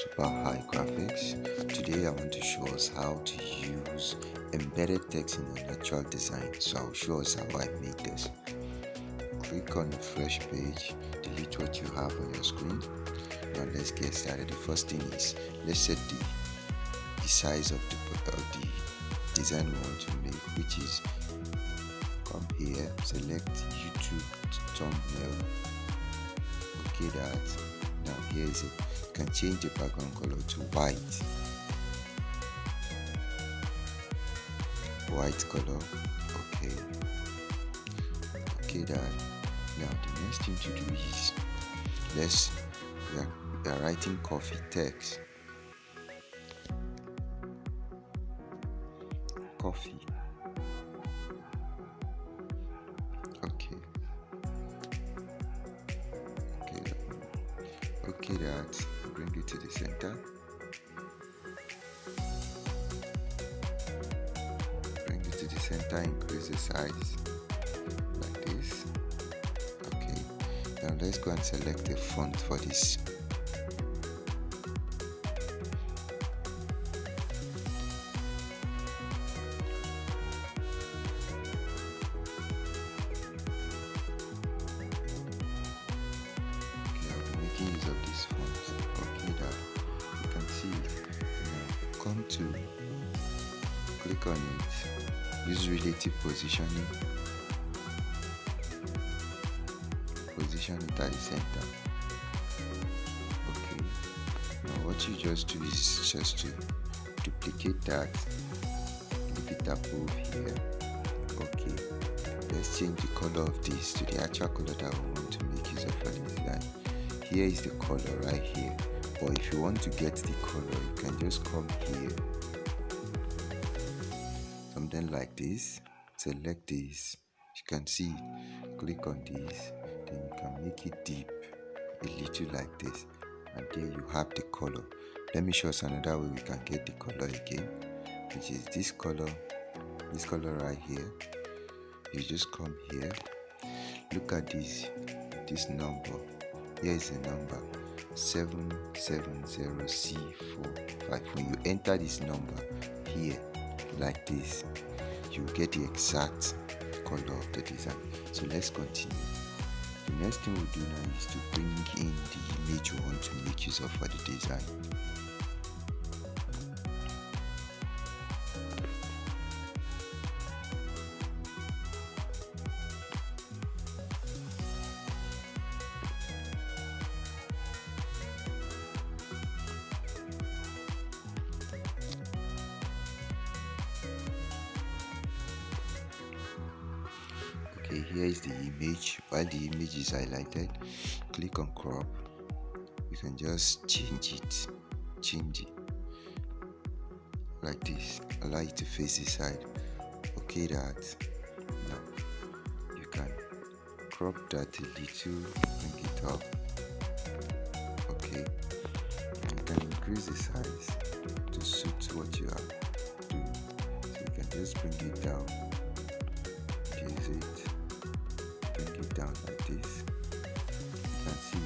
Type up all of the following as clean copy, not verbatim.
super high graphics. Today I want to show us how to use embedded text in a natural design. So I'll show us how I made this. Click on the fresh page, delete what you have on your screen. Now let's get started. The first thing is, let's set the size of the design we want to make, which is, come here, select YouTube thumbnail. Okay, that. Now here is it. You can change the background color to white color. Okay, that. Now the next thing to do is, we are writing coffee text. Coffee. Okay, that. Bring it to the center. Bring it to the center, increase the size like this. Okay, now let's go and select a font for this. Use of this font. Okay, that you can see. Now come to, click on it, use relative positioning, position it at the center. Okay, now what you just do is just to duplicate that, leave it above here. Okay, let's change the color of this to the actual color that we want to make use of for the design. Here is the color right here, but if you want to get the color, you can just come here, something like this, select this, you can see, click on this, then you can make it deep, a little like this, and there you have the color. Let me show us another way we can get the color again, which is this color right here. You just come here, look at this number. Here is the number 770C45. When you enter this number here like this, you get the exact color of the design. So let's continue. The next thing we'll do now is to bring in the image we want to make use of for the design. Okay, here is the image. While the image is highlighted, click on crop. You can just change it like this, allow it to face the side. Okay, that. Now you can crop that a little, bring it up. Okay, you can increase the size to suit what you are doing. So you can just bring it down. Use it, bring it down like this. You can see.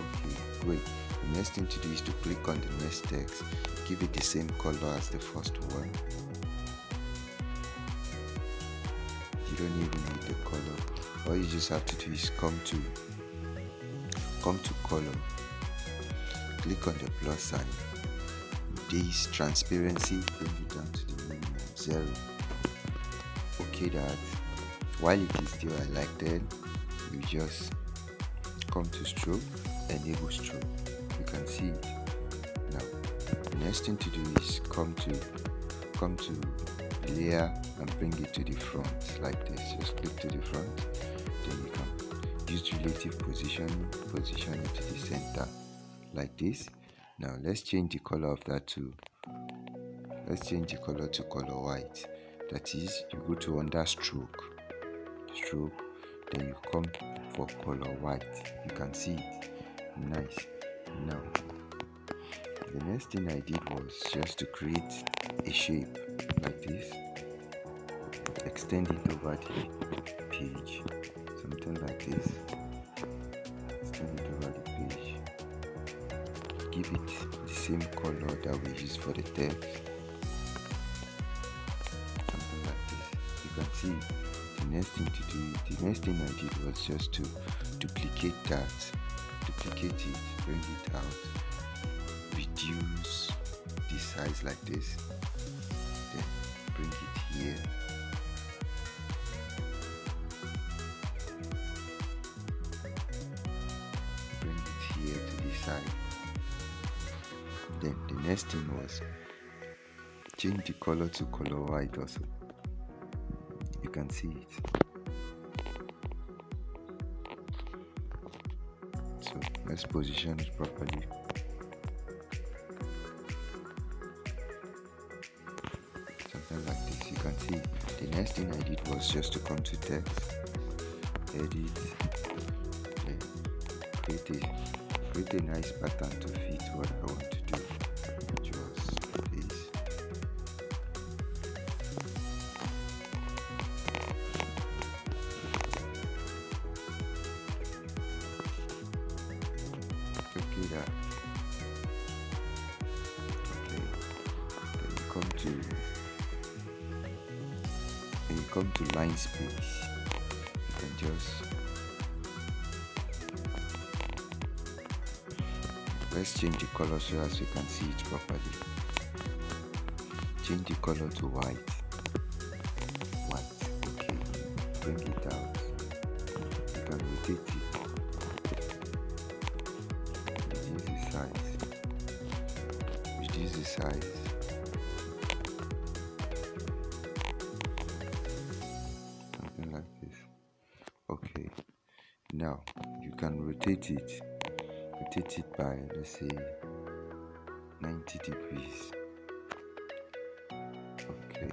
Okay, great. The next thing to do is to click on the next text, give it the same color as the first one. You don't even need the color. All you just have to do is come to color, click on the plus sign. This transparency, bring it down to the minimum 0. Okay, that. While it is still highlighted, you just come to stroke, enable stroke. You can see it. Now the next thing to do is come to layer and bring it to the front like this. Just click to the front, then you can use relative position it to the center like this. Now let's change the color of that to color white. That is, you go to under stroke, then you come for color white. You can see it. Nice. Now the next thing I did was just to create a shape like this, extend it over the page, something like this, extend it over the page, give it the same color that we use for the text. Something like this. You can see the next thing I did was just to duplicate it, bring it out, reduce the size like this, then bring it here. Bring it here to this side. Then the next thing was change the color to color white also. You can see it. So let's position it properly. Something like this. You can see the next thing I did was just to come to text, edit, create a nice pattern to fit what I want to do. Just this. Okay, that. Okay. Then you come to line space. You can just let's change the color so as we can see it properly. Change the color to white. Okay. Bring it out. You can rotate it. Reduce the size. Something like this. Okay. Now you can rotate it by, let's say, 90 degrees. Okay.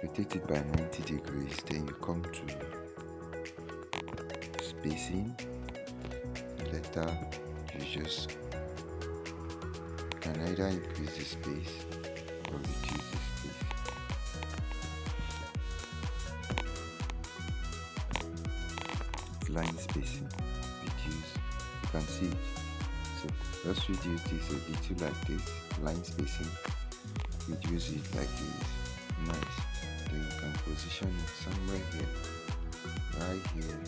Rotate it by 90 degrees, then you come to spacing. Later you can either increase the space or reduce the space. Line spacing, reduce. You can see it. So let's reduce this a little like this. Line spacing, reduce it like this. Nice. Then you can position it somewhere here, right here,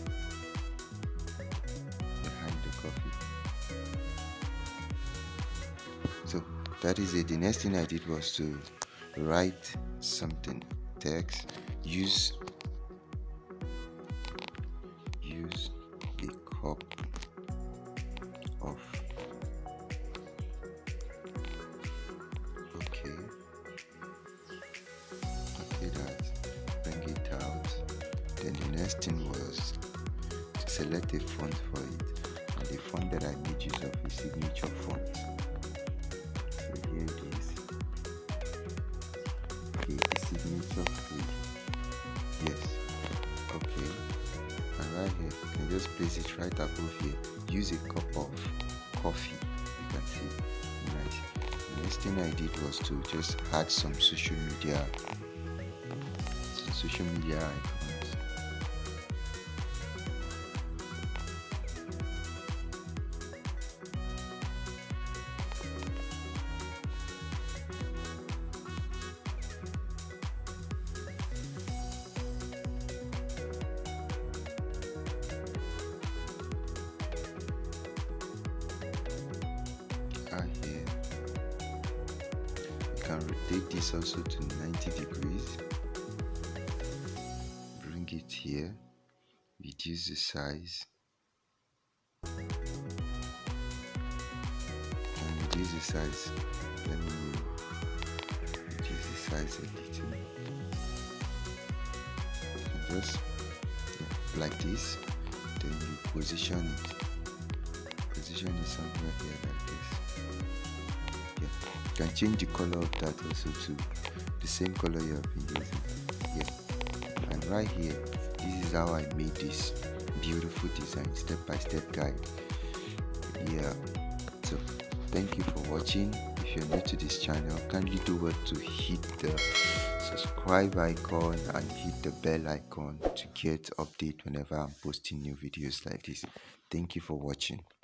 behind the coffee. So that is it. The next thing I did was to write something, text, use a cup of, okay, that, bring it out. Then the next thing was to select a font for it, and the font that I made use of is signature font. So here it is. Okay, signature free. Yes. Okay. And right here, you can just place it right above here. Use a cup of coffee. You can see. Nice. The next thing I did was to just add some social media icons. Here you can rotate this also to 90 degrees, bring it here, reduce the size, and reduce the size. Let me reduce the size a little, and just like this. Then you position it somewhere here like this. You can change the color of that also to the same color you have been using. And right here, this is how I made this beautiful design, step-by-step guide. So thank you for watching. If you're new to this channel, kindly do well to hit the subscribe icon and hit the bell icon to get update whenever I'm posting new videos like this. Thank you for watching.